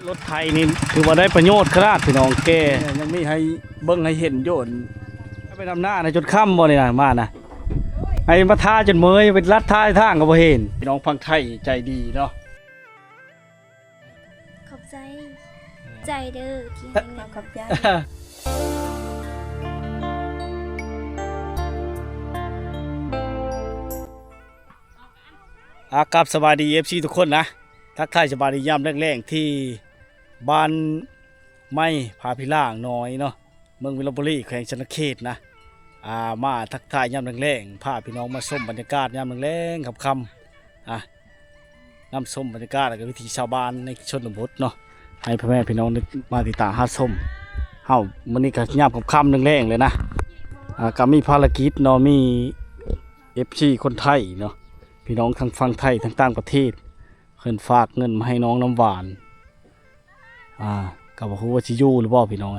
รถไทยนี่ถือว่าได้ประโยชน์ขนาดพี่น้องแกยังมีให้เบิ่งให้เห็นโยนไปทำหน้าในจนค่ำบ่นี่นะมานะไอ้มาท่าจนเมยเป็นลัดท่าทางก็บ่เห็นพี่น้องพังไทยใจดีเนาะขอบใจใจเด้อที่ให้เงินขอบใจกับสบายดีFCทุกคนนะทักทายสบายดียามแรงๆที่บ้านไม้พาพิล่างน้อยเนาะเมืองวิลบุรีแขวงชนเขตนะมาทักทายยามแรงๆพาพี่น้องมาชมบรรยากาศยามแรงๆค่ำนำชมบรรยากาศและวิถีชาวบ้านในชนบทเนาะให้พ่อแม่พี่น้องมาติดตามหาชมเฮามื้อนี้ก็ยามค่ำแรงๆเลยนะก็มีภารกิจเนาะมี FC คนไทยเนาะพี่น้องทั้งฝั่งไทยทั้งต่างประเทศเพิ่นฝากเงินมาให้น้องน้ำหวานก็บ่ฮู้ว่าสิอยู่หรือบ่พี่น้อง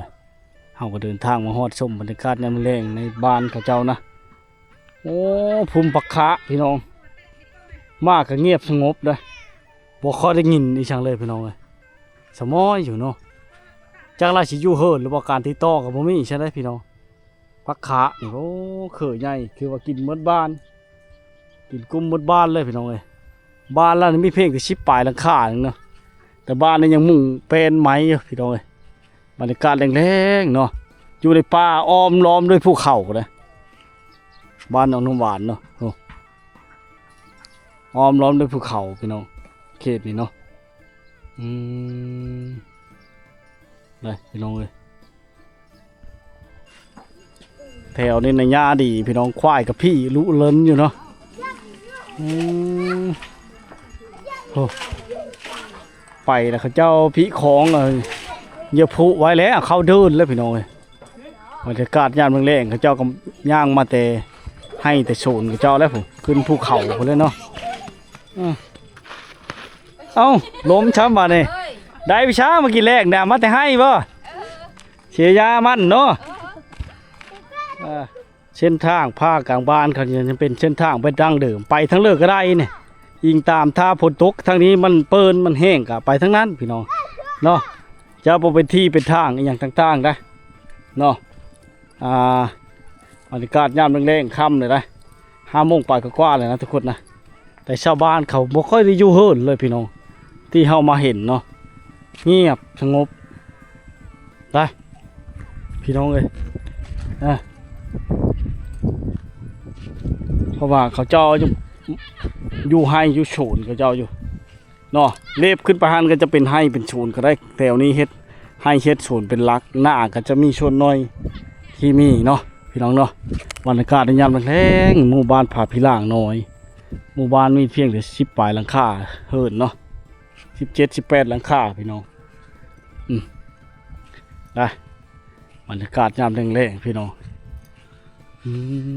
เฮาก็เดินทางมาฮอดชมบรรยากาศยามแลงในบ้านเขาเจ้านะโอ้ภูมิปักขะพี่น้องมาก็เงียบสงบเด้อบ่ค่อยได้ยินอีจังเลยพี่น้องสมอยอยู่เนาะจักราสิอยู่เฮิดหรือว่าการติดต่อก็บ่มีใช่ได้พี่น้องปักขะนี่โอ้เขือใหญ่คือว่ากินหมดบ้านกินกุ้มหมดบ้านเลยพี่น้องบ้านแล้วนี่มีเพียงแต่ชิปปลายหลังคาเนาะแต่บ้านนี่ยังมุงเป็นไม้อยู่พี่น้องบรรยากาศแรงๆเนาะอยู่ในป่าอ้อมล้อมด้วยภูเขาเลยบ้านน้องน้ำหวานเนาะอ้อมล้อมด้วยภูเขาพี่น้องเขตนี่เนาะเลยพี่น้องแถวนี้ในหญ้าดีพี่น้องควายกับพี่รู้เลินอยู่เนาะไปแล้วเขาเจ้าพี่ของเหยียบผูไว้แล้วเข้าเดินแล้วพี่น้องบรรยากาศย่านเมืองแรงเขาเจ้าก็ย่างมาแต่ให้แต่โซนเขาเจ้าแล้วผมขึ้นภูเขาไปเลยเนาะเอ้าล้มช้ำมาเนี่ยได้วิชามากี่แรกเนี่ยมาแต่ให้บ่เสียยามันเนาะเส้นทางภาคกลางบ้านเขาจะเป็นเส้นทางไปดั้งเดิมไปทั้งเลิกก็ได้เนี่ยยิงตามท่าฝนตกทางนี้มันเปิ้นมันแห้งกับไปทั้งนั้นพี่น้องเนาะจะเป็นที่เป็นทางอย่างต่างๆได้เนาะบรรยากาศยามแรงๆค่ำเลยนะ5 โมงไปก็กว่าเลยนะทุกคนนะแต่ชาวบ้านเขาไม่ค่อยได้อยู่เฮิร์นเลยพี่น้องที่เฮามาเห็นเนาะเงียบสงบได้พี่น้องเลยเพราะว่าเขาเจ้าอยู่ให้อยู่โฉนเขาเจ้าอยู่เนาะเล็บขึ้นไปหันก็จะเป็นให้เป็นโฉนก็ได้แถวนี้เฮ็ดให้เฮ็ดโฉนเป็นลักหน้าก็จะมีชนน้อยที่มีเนาะพี่น้องเนาะบรรยากาศในยามแรงหมู่บ้านผาพิล่างน้อยหมู่บ้านมีเพียงแต่10 ปลายหลังคาเฮิรนเนาะ17 18หลังคาพี่น้องได้บรรยากาศยามแรงๆพี่น้อง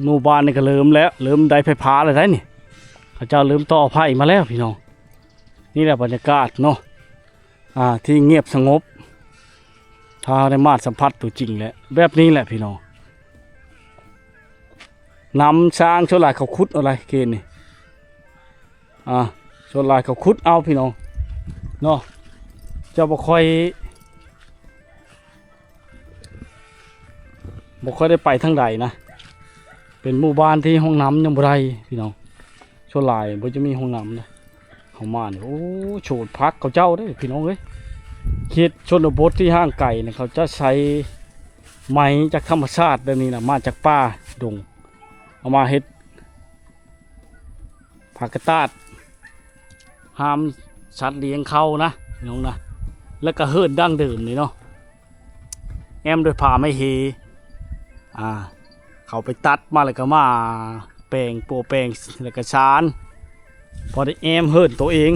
หมู่บ้านนี่ก็เริ่มแล้วเริ่มได้ไฟฟ้าเลยได้นี่เขาเจ้าเริ่มต่อไฟมาแล้วพี่น้องนี่แหละบรรยากาศเนาะที่เงียบสงบถ้าได้มาสัมผัสตัวจริงแล้วแบบนี้แหละพี่น้องนำช้างโชว์ลายเขาคุดอะไรเกณฑ์นี่โชว์ลายเขาคุดเอาพี่น้องเนาะจะบ่ค่อยได้ไปทั้งใดนะเป็นหมู่บ้านที่ห้องน้ำยังบ่ได้พี่น้องโชว์ลายบ่จะมีห้องน้ำนะเขามาเนี่ยโอ้โฉดพักเขาเจ้าได้พี่น้องเขตชนบทที่ห่างไกลเนี่ยเขาจะใช้ไม้จากธรรมชาติแบบนี้นะมาจากป่าดงเอามาเฮ็ดผักกระตาดห้ามสัตว์เลี้ยงเขานะพี่น้องนะแล้วก็เฮิร์นดั้งเดิมนี่เนาะแอมโดยผ่าไม่เฮเขาไปตัดมาแล้วก็มาแปลงโปแปลงแล้วก็ชานพอได้แอมเฮิร์นตัวเอง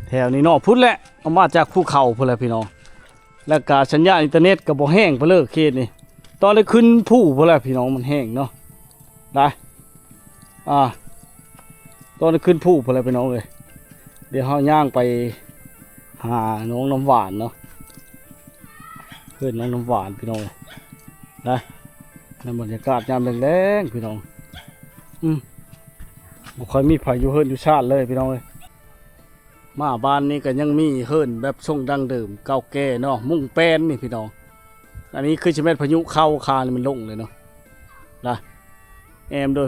แถวนี้เนาะพุ่นแหละเอามาจากภูเขาพุ่นแหละพี่น้องแล้วก็สัญญาณอินเทอร์เน็ตก็บ่แห้งไปเลยเขตนี่ตอนได้ขึ้นภูพุ่นแหละพี่น้องมันแห้งเนาะได้ตอนได้ขึ้นภูพุ่นแหละพี่น้องเลยเดี๋ยวเฮาย่างไปหาน้องน้ำหวานเนาะเพื่อนน้องน้ำหวานพี่น้องเลยได้ในบรรยากาศยามแรงๆพี่น้องบ่ค่อยมีพายุเฮิร์นอยู่ชาติเลยพี่น้องเลย มาบ้านนี้ก็ยังมีเฮิรนแบบทรงดังเดิมเก่าแก่เนาะมุ่งแป้นนี่พี่น้องอันนี้คือจะเป็นพายุเข้าคานี่มันลงเลยเนาะนะแอมโดย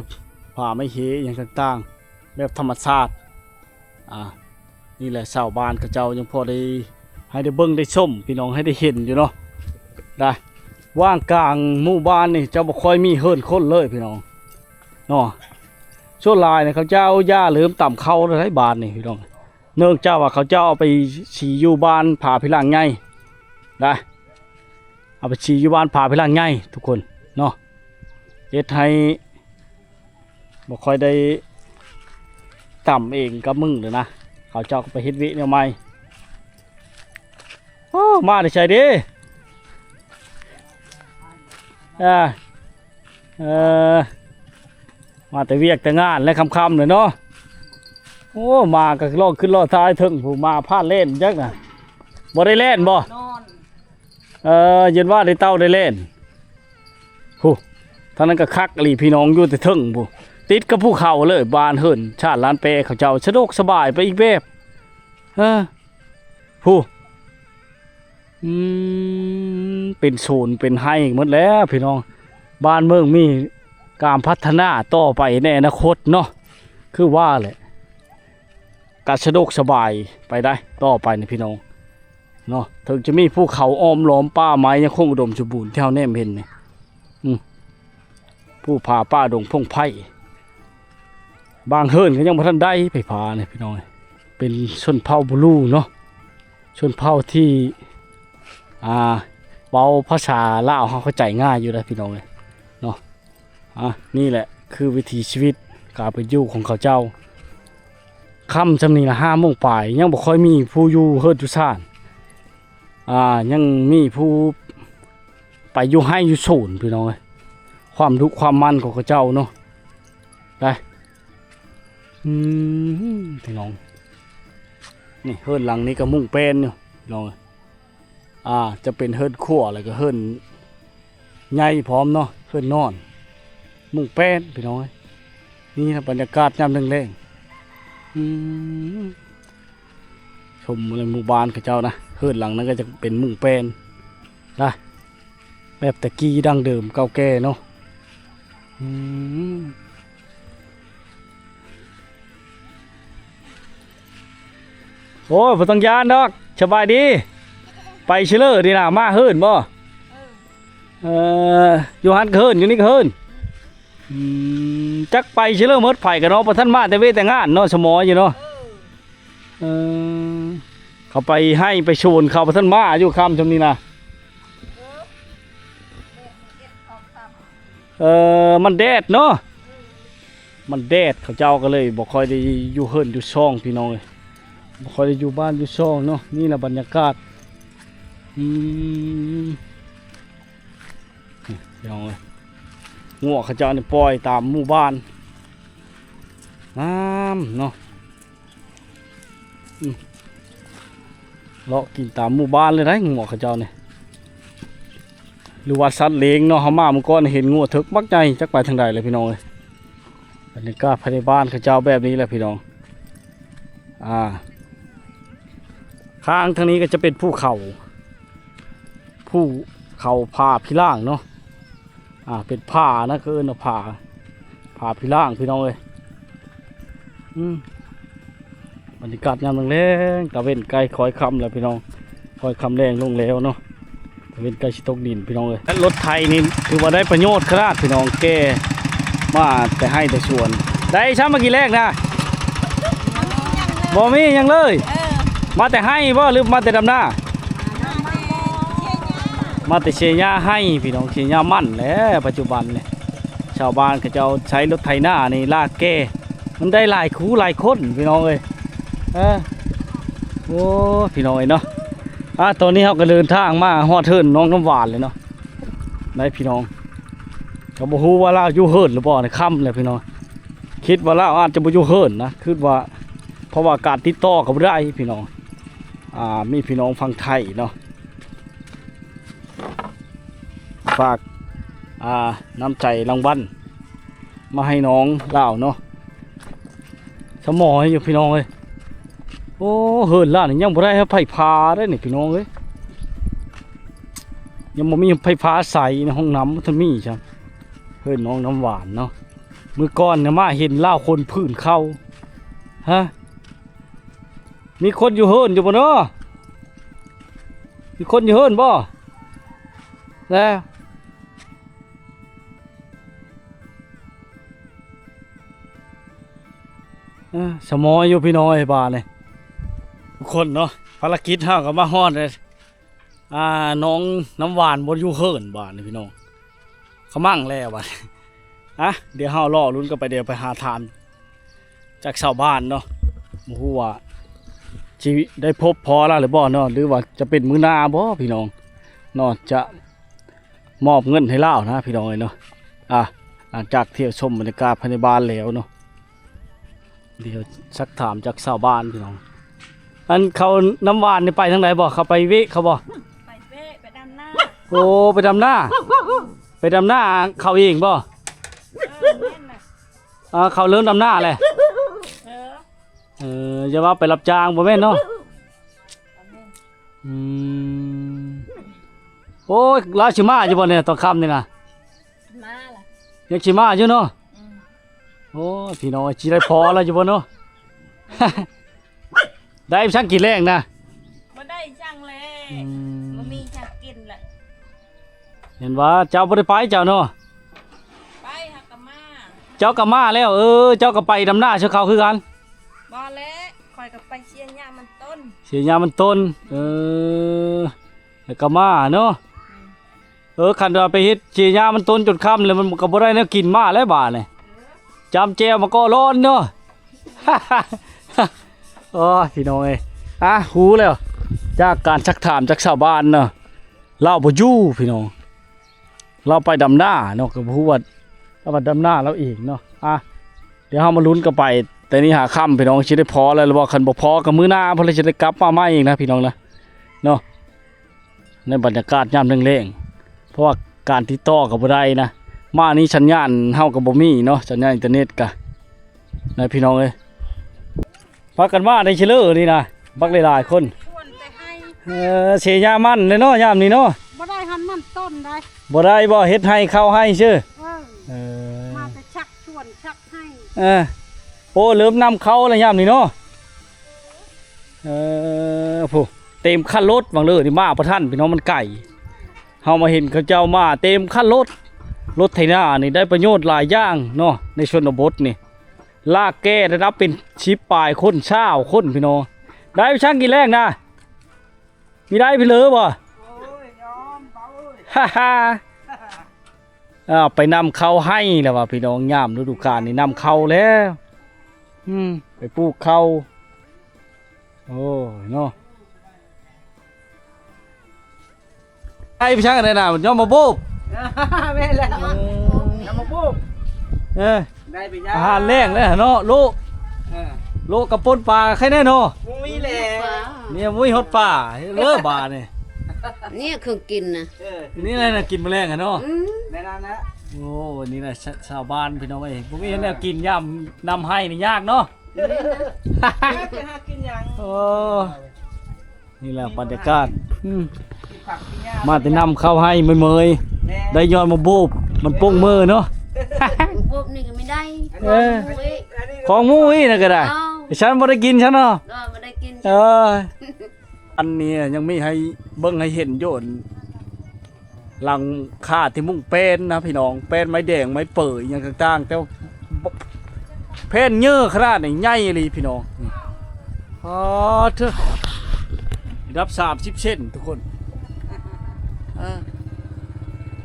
ผ่าไม่เหอย่างต่างๆแบบธรรมชาตินี่แหละชาวบ้านกับเจ้ายังพอได้ให้ได้เบิ่งได้ชมพี่น้องให้ได้เห็นอยู่เนาะได้ว่างกลางหมู่บ้านนี่เจ้าบ่ค่อยมีเฮิรนคนเลยพี่น้องเนาะช่วงลายเนี่ยเขาเจ้าหญ้าเหลือมต่ำเข้าได้บ้านนี่พี่น้องเนื่องจากว่าเขาเจ้าเอาไปฉี่อยู่บ้านผาพิลางไงได้เอาไปฉี่อยู่บ้านผาพิลางไงทุกคนเนาะเฮ็ดให้บ่ค่อยได้ต่ำเองกับมึงเลยนะเขาเจ้าก็ไปเฮ็ดวิเนี่ยใหม่โอ้มาได้ใช่ดิมาแต่เวียกแต่งานและคำๆเลยเนาะโอ้มาก็ลองขึ้นรอท้ายถึงผู้มาพลาดเล่นจักน่ะบ่ได้เล่นบ่เย็นว่าได้เต้าได้เล่นผู้ท่านั้นก็คักอลีพี่น้องอยู่แต่ถึงผู้ติดกับภูเขาเลยบานเฮิรนชาติล้านเปเขาเจ้าสะดวกสบายไปอีกแบบผู้เป็นศูนย์เป็นไฮหมดแล้วพี่น้องบ้านเมืองมีการพัฒนาต่อไปในอนาคตเนาะคือว่าแหละการสะดวกสบายไปได้ต่อไปนะพี่น้องเนาะถึงจะมีภูเขาอ้อมล้อมป่าไม้ยังคงอุดมสมบูรณ์ที่เราแนมเห็นนี่ผู้พาป่าดงพงไผ่บางเฮิรนก็ยังบ่ทันได้ไปพาเนี่ยพี่น้องเป็นชนเผ่าบูรูเนาะชนเผ่าที่เว้าภาษาลาวเขาเข้าใจง่ายอยู่แล้วพี่น้องเลยเนาะนี่แหละคือวิถีชีวิตการเป็นอยู่ของเขาเจ้าค่ำจำนี้ละ5 โมงปลายยังบ่ค่อยมีผู้อยู่เฮิรนอยู่ซ่านยังมีผู้ไปอยู่ให้อยู่ศูนย์พี่น้องเลยความดุความมันของเขาเจ้าเนาะได้พี่น้องนี่เฮิรนหลังนี้ก็มุ่งเป็นอยู่พี่น้องจะเป็นเฮิรนขั้วอะไรก็เฮิรนใหญ่พร้อมเนาะเฮิรนนอนมุ่งเป็นพี่น้องนี่นะบรรยากาศยามแรงๆชมในหมู่บ้านเขาเจ้านะเฮิรนหลังนั้นก็จะเป็นมุ่งเป็นได้แบบตะกี้ดั้งเดิมเก่าแก่เนาะโอ้ยบ่ต้องยานดอกสบายดีไปเชลเลอร์ดีนะมาเฮิรนบ่อยู่หันเฮิรนอยู่นี่เฮิรนจักไปเชลเลอร์มดไผ่กันเนาะประท่านมาแต่เวแต่งานเนาะสมออยู่เนาะเขาไปให้ไปชวนเขาประท่านมาอยู่คำชมนี้นะมันแดดเนาะมันแดดเขาเจ้าก็เลยบอกคอยได้อยู่เฮิรนอยู่ช่องพี่น้องเลยบอกคอยได้อยู่บ้านอยู่ช่องเนาะนี่แหละบรรยากาศพี่น้องเลยงัวเขาเจ้าเนี่ยปล่อยตามหมู่บ้านน้ำเนาะเลาะกินตามหมู่บ้านเลยนะงัวเขาเจ้าเนี่ยหรือว่าสัตว์เลี้ยงเนาะเขามาเมื่อก่อนเห็นงัวทึกมักใจจักไปทางใดเลยพี่น้องเลยบรรยากาศภายในบ้านเขาเจ้าแบบนี้แหละพี่น้องข้างทางนี้ก็จะเป็นภูเขาผาพิล่างเนาะเป็นผานะคือเนาะผาพิล่างพี่น้องเลยบรรยากาศยามแรงตะเวนใกล้คอยคำแล้วพี่น้องคอยคำแรงลงแล้วเนาะเป็นไก่ชิตกดินพี่น้องเลยรถไทยนี่ถือว่าได้ประโยชน์ขนาดพี่น้องแกมาแต่ให้แต่ส่วนได้ช้ำมากี่แรกนะบ่มียังเลยมาแต่ให้บ่หรือมาแต่ดำหน้ามาแต่เชียร์ให้พี่น้องเชียร์มั่นแล้วปัจจุบันเนี่ยชาวบ้านเขาจะใช้รถไถหน้านี่ลากแกมันได้หลายคู่หลายคนพี่น้องเลยโอ้พี่น้องเนาะตอนนี้เขาก็เดินทางมาฮอดเฮิรนน้องน้ำหวานเลยเนาะได้พี่น้องก็บ่ฮู้ว่าเราอยู่เฮิรนหรือเปล่าในค่ำเลยพี่น้องคิดว่าเราอาจจะบ่อยู่เฮิรนนะคิดว่าเพราะว่าการติดต่อกับได้พี่น้องมีพี่น้องฟังไทยเนาะฝากน้ำใจรางวัลมาให้น้องเล่าเนาะสมอให้อยู่พี่น้องเลย โอ้เฮินล่ะนี่ยังบ่ได้ให้ไผพาเด้อนี่พี่น้องเอ้ยยังบ่มีไผพาใส่ในห้องน้ำบ่ทันมีจ้ะเฮินน้องน้ำหวานเนาะมื้อก่อนเนี่ยมาเห็นลาวคนพื้นเข้าฮะมีคนอยู่เฮินอยู่บ่เนาะมีคนอยู่เฮินบ่แล้วสมอยอยู่พี่น้อยบ้านเลยทุกคนเนาะภารกิจเฮาก็มาฮอดเลยน้องน้ำหวานบ่อยู่เฮินบ้านนี่พี่น้องเขามั่งแล้วบ้านเดี๋ยวเฮารอลุ้นกันไปเดี๋ยวไปหาทานจากชาวบ้านเนาะบ่ฮู้ว่าชีวิตได้พบพอแล้วหรือบ่เนาะหรือว่าจะเป็นมื้อหน้าบ่พี่น้องเนาะจะมอบเงินให้เล่านะพี่น้องเนาะหลังจากเที่ยวชมบรรยากาศภายในบ้านแล้วเนาะเดี๋ยวสักถามจากชาวบ้านพี่น้องอันเขาน้ำหวานนี่ไปทางไหนบ่เขาไปวิเขาบ่ไปเว้ไปดำหน้า โอ้ไปดำหน้าไปดำหน้าเขาเองบ่แม่นน่ะเขาเริ่มดำหน้าเลยจะว่าไปรับจ้างบ่แม่นเนาะโอ้ยลาชิมาอยู่บ่เนี่ยตอนค่ำนี่นะมาล่ะยังชิมาอยู่เนาะโอ้พี่น้องสิได้พอแล้วอยู่บ่เนาะ ได้ช่างกินแรงนะบ่ได้จังเลยบ่มีจักกินแหละเห็นว่าเจ้าบ่ได้ไปเจ้าเนาะไปหากะมาเจ้าก็มาแล้วเจ้าก็ไปดำหน้าเชื่อเขาคือกันบ่แล้วข่อยก็ไปเชียร์หญ้ามันต้นเชียร์หญ้ามันต้นแล้วก็มาเนาะคันว่าไปเฮ็ดเชียร์หญ้ามันต้นจนค่ำเลยมันก็บ่ได้แนวกินมาแล้วบาดนี่จำแจวมาก็ร้อนเนาะ โอ้พี่น้องเอ้ยหูแล้วจากการชักถามจากชาวบ้านเนาะเล่าบ่อยู่พี่น้องเราไปดำหน้าเนาะก็บ่ฮู้ว่าเราไปดำหน้าเราอีกเนาะเดี๋ยวเฮามาลุ้นกันไปแต่นี่หาค่ำพี่น้องสิได้พอแล้วหรือว่าคันบ่พอก็มื้อหน้าเพิ่นจะได้กลับมาใหม่อีกนะพี่น้องนะเนาะในบรรยากาศยามแล้งๆเพราะว่าการติดต่อก็บ่ได้นะมานี่สัญญาณเฮาก็บ่มีเนาะสัญญาณอินเทอร์เน็ตก็นะพี่น้องเอ้ยพากันมาได้เชลอนี่นะบักหลายๆคนเสียยามันเลยเนาะยามนี้เนาะบ่ได้หันมันต้นได้บ่ได้บ่เฮ็ดให้เข้าให้ชื่อมาแต่ชักชวนชักให้โอ้เริ่มนำเข้าแล้วยามนี้เนาะผู้เต็มคันรถบางเลยนี่มาประท่านพี่น้องมันไก่เฮามาเห็นเขาเจ้ามาเต็มคันรถไถนานี่ได้ประโยชน์หลายอย่างเนาะในชนบทนี่ลากแก้ได้รับเป็นชิปปลายคนเช้าคนพี่น้องได้ช่างกี่แรงนะมีได้พี่เหลือบ่โอ้ยยอมเบาเอ้ยไปนำเข้าให้แล้วว่าพี่น้องย่ามฤดูกาลนี่นำเข้าแล้วไปปลูกเข้าโอ้เนาะไอ้พี่ช่างอะไรนะย่อมมาบูบแม่แล้วย่อมมาบูบได้ไปย่าอาหารแรงเลยเนาะโลกระปนปลาใครแน่เนาะมุ้ยแหละเนี่ยมุ้ยฮดปลาเลิกบาเนี่ยนี่คือกินนะนี่อะไรนะกินแมลงอะเนาะแม่นั่นนะโอ้วันนี้นะชาวบ้านพี่น้องเองพวกนี้เนี่ยกินย่ำนำให้นี่ยากเนาะกินยังโอ้นี่แหละบรรยากาศมาแต่นำเข้าให้เมยได้ยอดมาบูบมันป้งมือเนาะบูบนี่ก็ไม่ได้ของมู้ยนะก็ได้ฉันไม่ได้กินฉันเนาะไม่ได้กินอันนี้ยังไม่ให้เบิ้งให้เห็นโยนหลังคาที่มุ่งเป็นนะพี่น้องเป็นไม้แดงไม้เปิดอย่างต่างๆแต่เพนเยอะขนาดไหนใหญ่เลยพี่น้องเถอะรับ30 เซนทุกคน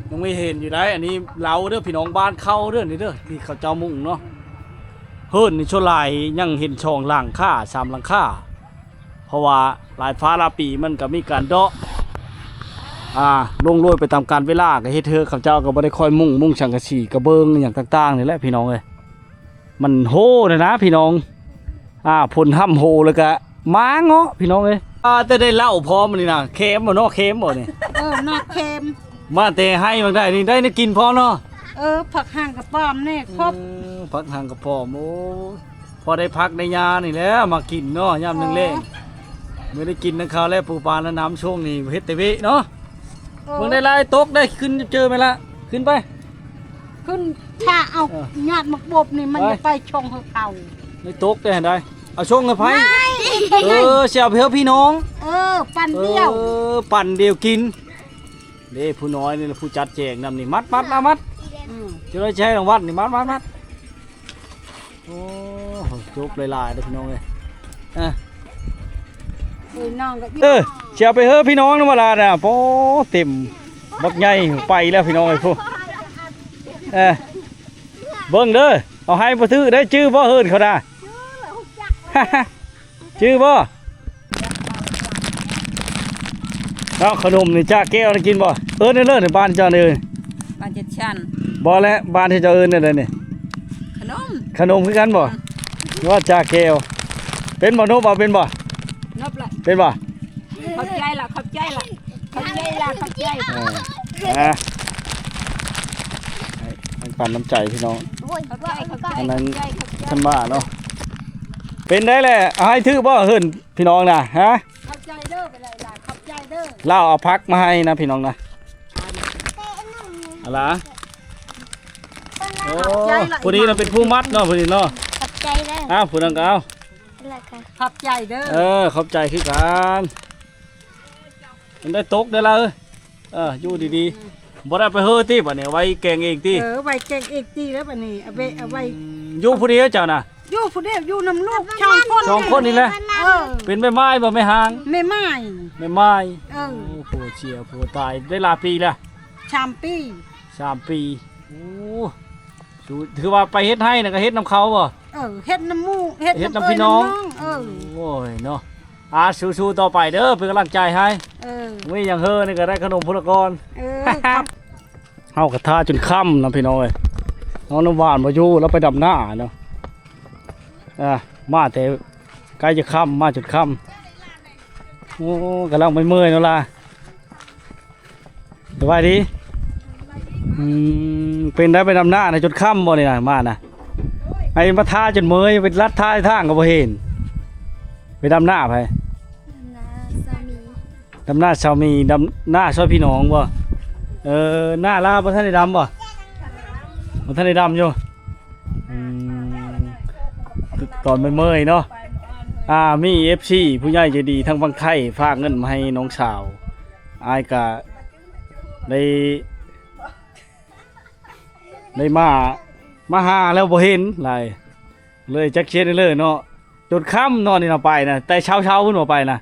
ยังไม่เห็นอยู่ได้อันนี้เราเด้อพี่น้องบ้านเข้าเด้อนี่เด้อที่เขาเจ้ามุ่งเนาะเฮิรนในช่วงลายยังเห็นช่องหลังค่า3 หลังค่าเพราะว่าลายฟ้าลาปีมันก็มีการเดาะลงโรยไปตามการเวลาก็เฮ็ดเธอเขาเจ้าก็บ่ได้คอยมุ่งชังกะสีกระเบิงอย่างต่างๆนี่แหละพี่น้องเอ้ยมันโหนะพี่น้องผลห้ำโหแล้วก็ม้าเงาะพี่น้องเอ้ยแต่ได้เล่าพร้อมนี่นะเค็มบ่เนาะเค็มบ่นี่น่าเค็มมาแต่ให้บางได้นี่ได้กินพอเนาะผักห่างกับป้อมนี่ครบผักห่างกับป้อมโอ้พอ อได้พักในยานี่แหล้วมากินเนาะยามนึงเล่งไม่ได้กินนะข้าวแล้วปูปลาแล้วน้ำช่วงนี้เฮ็ดแต่วิเนาะมึงได้ลายตกได้ขึ้นเจอไหมล่ะขึ้นไป ขึ้นถ้าเอาญาติมักบบนี่มันจะไปชงเขา ได้ตกได้เห็นได้เอาช่วงกันไผเสียเพื่อพี่น้อง ปั่นเดียว ปั่นเดียวกินเด้ผู้น้อยนี่ผู้จัดแจกนำนี่มัดจะได้ใช้รางวัลนี่มัดโอ้จบหลายๆเด้อพี่น้องเลยน้องก็เสียไปเฮ้อพี่น้องนะเวลาน่ะโป้เต็มบักใหญ่ไปแล้วพี่น้องไอ้พวกเบิ่งเด้อเอาให้บ่ซื้อได้ชื่อบ่เฮิร์นเขาได้ชื่อบ่แล้วขนมนี่จ้าแก้วนี่กินบ่เลิศในบ้านเจ้านี่ บ้านเจ็ดชั้น บ่แล้วบ้านที่เจ้านี่นี่ ขนมคือกันบ่ว่าจ้าแก้วเป็นบ่นบบ่เป็นบ่นบละเป็นบ่ขอบใจละมันปั่นน้ำใจพี่น้อง ขอบใจ อันนั้นท่านบ้าเนาะเป็นได้แหละเอาให้ถือบ่เฮิรนพี่น้องนะฮะขอบใจเด้อไปเลยล่ะขอบใจเด้อ เล่าเอาพักมาให้นะพี่น้องนะอะไรโอ้ผู้นี้เราเป็นผู้มัดเนาะผู้นี้เนาะขอบใจเด้อผู้นั้นก็เอาขอบใจเด้อขอบใจคือกันมันได้ตกได้ละอยู่ดีๆบ่ได้ไปเฮ้อที่บ่เนี่ยไว้แกงเองที่ไว้แกงเองที่แล้วบ่นี่เอาไว้อยู่ผู้เดียวเจ้าน่ะอยู่ผู้เดียวอยู่น้ำลูกสองคนนี่แหละเป็นแม่ไม้บ่แม่หางแม่ไม้โอ้โหเชียร์ผู้ตายได้ลาปีแล้ว3 ปีโอ้ถือว่าไปเฮ็ดให้นะก็เฮ็ดน้ำเขาบ่เฮ็ดน้ำมูเฮ็ดน้ำพี่น้องโอ้ยเนาะสู้ๆต่อไปเด้อเป็นกำลังใจให้ไม่อย่างเฮ้อนี่ก็ได้ขนมพลกรเฮากระทาจนค่ำนะพี่น้องเอ้ยน้องน้ำหวานมาอยู่แล้วไปดำหน้าเนาะมาแต่ใกล้จะค่ำมาจนค่ำโอ้กำลังไม่เมื่อยนั่นล่ะสบายดีเป็นได้ไปดำหน้าในจนค่ำบ่นี่นะมานะไอ้มาท่าจนเมื่อยไปลัดท่าทางก็บ่เห็นไปดำหน้าไปดำหน้าสามีดำหน้าช่วยพี่น้องบ่หน้าลาบ่ท่านได้ดำบ่ท่านได้ดำอยู่ตอนไม่เมื่อยเนาะมี FC ผู้ใหญ่ใจดีทั้งบางไทยฝากเงินมาให้น้องสาวอายกะได้มาหาแล้วบ่เห็นเลยจักเช็ดเลยเนาะจนค่ำนอนนี่เราไปนะแต่เช้าขึ้นมาไปนะ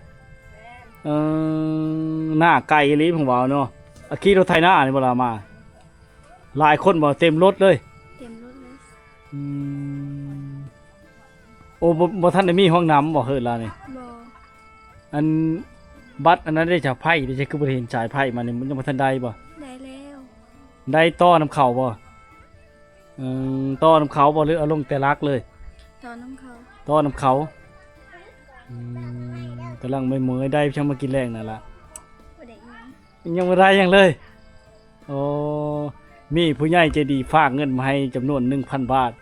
หน้าไก่ลีผมบอกเนาะขี่รถไถหน้านี่เวลามาหลายคนบอกเต็มรถเลยโอ้บ่ท่านได้มีห้องน้ำบ่เฮิร์นล่ะนี่อันบัตรอันนั้นได้จากไพ่ได้จากคือบริเวณจ่ายไพ่มาเนี่ยมันยังบ่ทันได้บ่ได้แล้วได้ต้อน้ำเข่าบ่ต้อน้ำเขาบ่หรือเอาลงแต่รักเลยต้อน้ำเขากำลังไม่เหมยได้ช่างมากินแรงนั่นล่ะยังไม่ได้ยังเลยโอ้มีผู้ใหญ่ใจดีฝากเงินมาให้จำนวน 1,000 บาท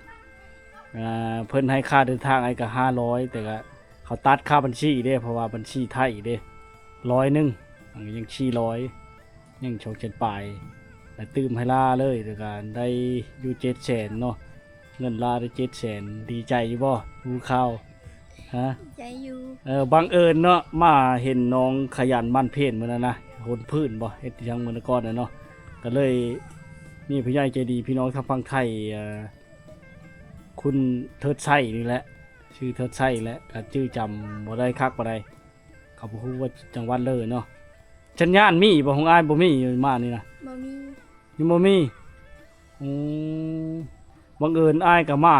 เพิ่นให้ค่าเดินทางไอ้ก็500แต่ก็เขาตัดค่าบัญชีเด้เพราะว่าบัญชีไทยเด้100ยังชี100ยังชกเจ็ดปลายแต่ตื้มให้ล่าเลยโดยการได้อยู่700,000เนาะเงินล่าได้700,000ดีใจอยู่บ่รู้ข่าวฮะใจอยู่บังเอิญเนาะมาเห็นน้องขยันมั่นเพียรมื้อนั้นนะโหนพื้นบ่เฮ็ดจังมื้อก่อนน่ะเนาะก็เลยมีผู้ใหญ่ใจดีพี่น้องทางฝั่งไทยคุณเทิดไส้นี่แหละชื่อเทิดไส้และก็ชื่อจำบ่ได้คักบ่ได้เขาบ่ฮู้ว่าจังหวัดเลยเนาะชัญญาณมีบ่ของอ้ายบ่มีอยู่มานี่นะบ่มียังบ่มีบังเอิญอ้ายก็มา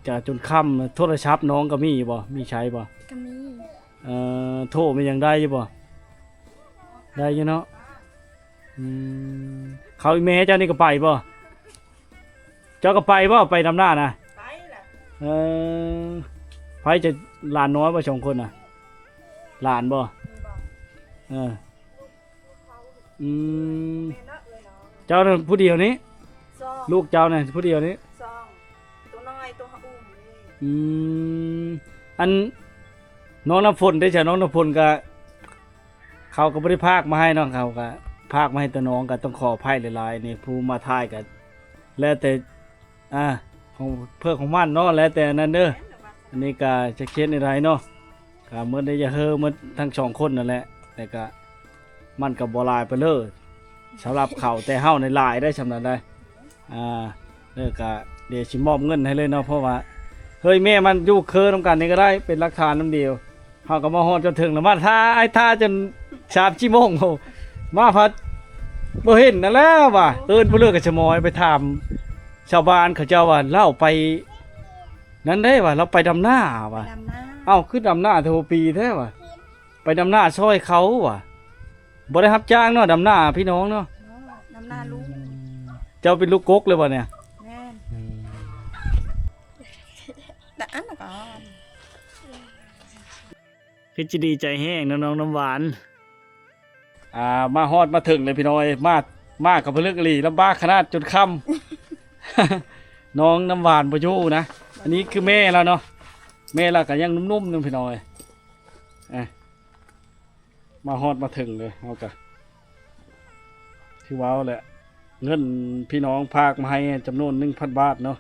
จะจนค่ำโทรศัพท์น้องก็มีบ่มีใช้บ่ก็มีโทรมันยังได้อยู่บ่ได้อยู่เนาะเขาอีเมลเจ้านี่ก็ไปบ่เจ้าก็ไปบ่ไปดำหน้านะไปล่ะไผจะหลานน้อยบ่2คนน่ะหลานบ่เจ้าผู้เดียวนี้ลูกเจ้าเนี่ยผู้เดียวนี้ตัวน้อยตัวอุ้ม อืมอันน้องน้ำฝนได้จ้ะน้องน้ำฝนก็เขาก็บ่ได้พากมาให้น้องเขาก็พากมาให้แต่น้องก็ต้องขออภัยหลายๆนี่ผู้มาถ่ายก็แล้วแต่ของเพื่อของมันเนาะแล้วแต่นั่นเด้ออันนี้ก็จะเขียนอะไรเนาะก็เหมือนได้จะเฮอหมันทั้งสองคนนั่นแหละแต่ก็มันก็บ่หลายไปเลยสำหรับเขาแต่เฮาในหลายได้สำนั้นได้เด้อก็เดี๋ยวสิมอบเงินให้เลยเนาะเพราะว่าเฮ้ยแม่มันอยู่เคือนํกันนี่ก็ได้เป็นหลักฐานนํเดียวเฮาก็มาฮอดจนถึงแล้วมาท่าไอ้ท่าจน3 ชั่วโมงโหมาพัดบ่เห็นนั่นแหละว่ะเอิ้นผู้เลือกก็ชะมอยไปถามชาวบ้านเขาเจ้าว่าเล่าไปนั้นได้ว่าเราไปดำหน้าว่ะ ดำน้ เอ้าคือดำหน้าเทวปีแท้ว่ะไปดำหน้าซอยเขาว่ะบ่ได้รับจ้างเนาะดำหน้าพี่น้องเนาะ ำดำน้าลุง เจ้าเป็นลูกกกเลยบ่เนี่ย แม่นแต่อันน่ะก่อน คือจิดีใจแห้งน้องน้ำหวานมาฮอดมาถึงเลยพี่น้อยมากับเพื่อนกะหรี่ลำบากขนาดจนค่ำ น้องน้ำหวานบ่อยู่นะอันนี้คือแม่แล้วเนาะแม่เราก็ยังนุ่มๆนึงพี่น้อยมาฮอดมาถึงเลยเอากะที่ว้าวแหละเงินพี่น้องพากมาให้จำนวน 1,000 บาทเนาะ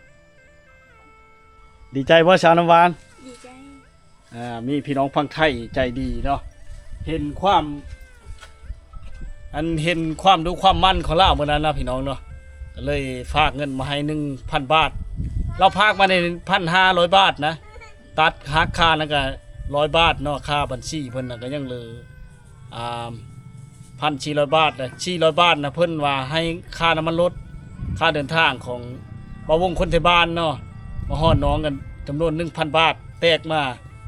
ดีใจว่าชาวน้ำหวาน ดีใจ มีพี่น้องฟังไทยใจดีเนาะเห็นความดูความมั่นของเราเมื่อนั้นนะพี่น้องเนาะก็เลยฝากเงินมาให้ 1,000 บาทเราพากมาใน 1,500 บาทนะตัดหักค่านั่นก็100 บาทเนาะค่าบัญชีเพิ่นน่ะก็ยังเหลือ1,400 บาทนะ400 บาทนะเพิ่นว่าให้ค่าน้ำมันรถค่าเดินทางของบ่าวงคนไทยบ้านเนาะมาฮอดน้องกันจำนวน 1,000 บาทแตกมา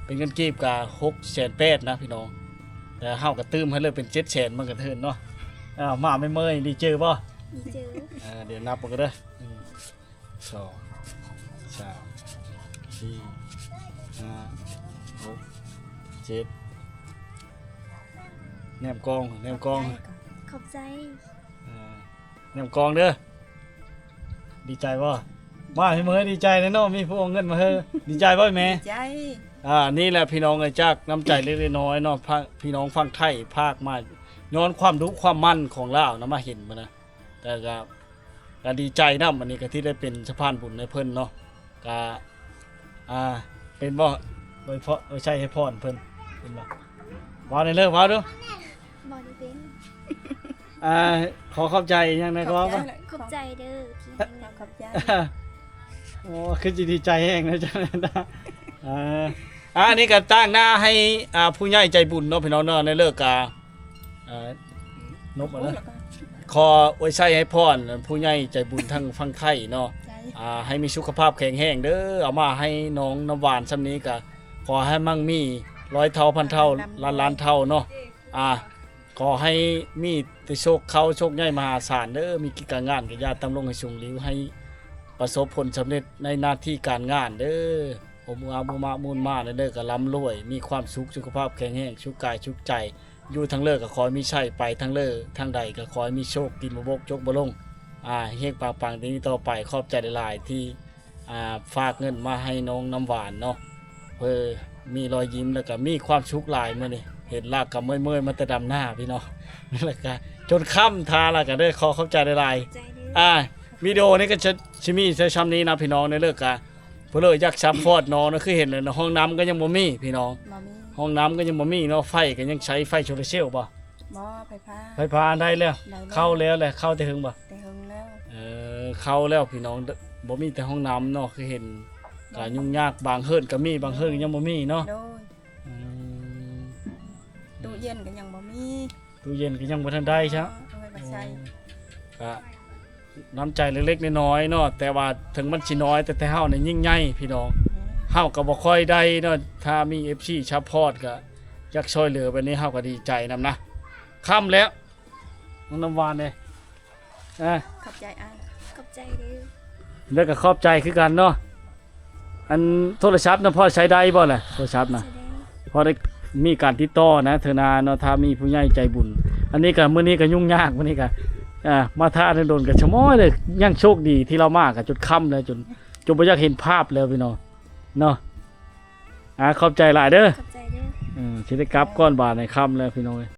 เป็นเงินกีบก็600,000 นะพี่น้องแต่เฮาก็ตื้มให้เลยเป็น700,000มันก็เทินเนาะมาไม่เมื่อยดีเจอบ่ ดีเจอ เดี๋ยวนับกันเด้อ1 2 3 4 5 6 7แนมกอง ขอบใจ แนมกองเด้อดีใจบ่มาพี่เมื่อยดีใจนะเนาะมีผู้เอาเงินมาเฮ้อดีใจบ่แม่ ใจ นี่แหละพี่น้องไอ้จากน้ำใจเล็กๆน้อยๆเนาะพี่น้องฟังไทยภาคมาย้อนความรู้ความมั่นของลาวนะมาเห็นมานะแต่ก็ดีใจนำอันนี้ก็ที่ได้เป็นสะพานบุญในเพิ่นเนาะก็เป็นบ่โดยเพราะใช้ให้พรเพิ่นเป็นบ่ว้าวในเลิกว้าวดู บอดีเป็น ขอขอบใจยังไงก็ว่าป่ะ ขอบใจเด้อที่ให้เงินขอบใจ โอ้คือจิดีใจแห้งนะจ๊ะอันนี้ก็ตั้งหน้าให้ผู้ใหญ่ใจบุญเนาะพี่น้องเนาะในเลิกนบนะขอไว้ใช้ให้พรผู้ใหญ่ใจบุญทั้งฟังไทยเนาะ ใจ ให้มีสุขภาพแข็งแรงเด้อเอามาให้น้องน้ำหวานซ้ำนี้ก็ขอให้มั่งมี100 เท่าพันเท่าล้านเท่าเนาะขอให้มีแต่โชคเข้าโชคใหญ่มหาศาลเด้อมีกิจการงานกับญาติตำลงให้สูงหลิวให้ประสบผลสำเร็จในหน้าที่การงานเด้อผมอาบุมามูลมาเด้อก็ร่ำรวยมีความสุขสุขภาพแข็งแรงสุขกายสุขใจอยู่ทั้งเลิกก็ขอให้มีชัยไปทั้งเลิกทั้งใดก็ขอให้มีโชคกินบ่บกจกบ่ลงเฮงปังๆนี้ต่อไปขอบใจหลายๆที่ฝากเงินมาให้น้องน้ำหวานเนาะเพื่อมีรอยยิ้มแล้วก็มีความสุขหลายมื้อนี้เห็นลากกับเมื่อยๆมาแต่ดำหน้าพี่น้องนั่นแหละก็จนค่ำทาแล้วก็ได้ขอเข้าใจหลาย ใจเด้อ ๆวิดีโอนี้ก็จะมีใช้ช้ำนี้นะพี่น้องในเลิกกะเพื่อเลยอยากซัพพอร์ตน้องนะคือเห็นเลยนะห้องน้ำก็ยังบ่มีพี่น้อง บ่มี ห้องน้ำก็ยังบ่มีเนาะไฟก็ยังใช้ไฟโซลาร์เซลล์ป่ะ บ่ไฟฟ้า ไฟฟ้าได้แล้ว ได้แล้ว เข้าแล้วแหละเข้าแต่หึงป่ะ แต่หึงแล้ว เข้าแล้วพี่น้องบ่มีแต่ห้องน้ำเนาะคือเห็นก็ยุ่งยากบางเฮิรนก็มีบางเฮิรนก็ยังบ่มีเนาะ โดยตู้เย็นก็ยังบ่มี ตู้เย็นก็ยังบ่ทันได้ใช่ เอาไว้บ่ใส่ ก็น้ำใจเล็กๆน้อยๆเนาะแต่ว่าถึงมันสิน้อยแต่เฮานี่ยิ่งใหญ่พี่น้องเฮาก็บ่ค่อยได้เนาะถ้ามี FC ซัพพอร์ตก็อยากช่วยเหลือแบบนี้เฮาก็ดีใจนำนะค่ำแล้วน้องน้ำหวานเด้ขอบใจขอบใจเด้อ แล้วก็ขอบใจคือกันเนาะอันโทรศัพท์นะพ่อใช้ได้บ่ล่ะโทรศัพท์นะ แสดง พอได้มีการติดต่อนะเถอะนาเนาะถ้ามีผู้ใหญ่ใจบุญอันนี้ก็มื้อนี้ก็ยุ่งยากมื้อนี้ก็มาท่าได้โดนก็ชะม้อยเลยยังโชคดีที่เรามาก็จนค่ำเลยจนบ่อยากเห็นภาพแล้วพี่น้อง เนาะขอบใจหลายเด้อ ขอบใจเด้อ สิได้กลับก้อนบาทในค่ำแล้วพี่น้องเอ้ย